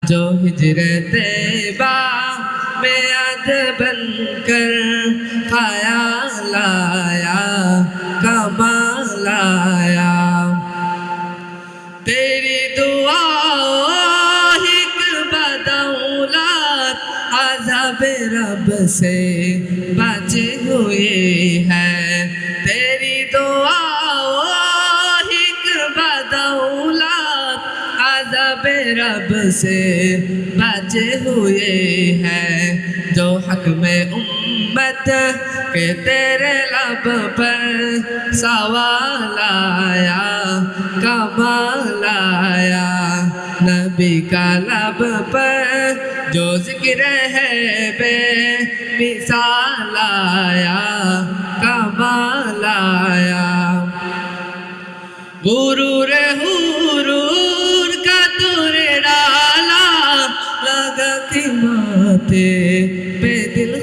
जो हिजरते बा में याद बनकर ख्याल आया कमाल आया। तेरी दुआ हिक बदौलत अज़ाब रब से बचे हुए हैं। तेरी दुआ हिक बदौलत अज़ाब रब से बचे हुए हैं। जो हक में उम्मत के तेरे लब पर सवाल आया कमाल आया। नबी का लब पर जो जिक्र है बेमिसाल आया कमाल आया। गुरूर हुरूर का तुरे डाला लगा कि माथे पे दिल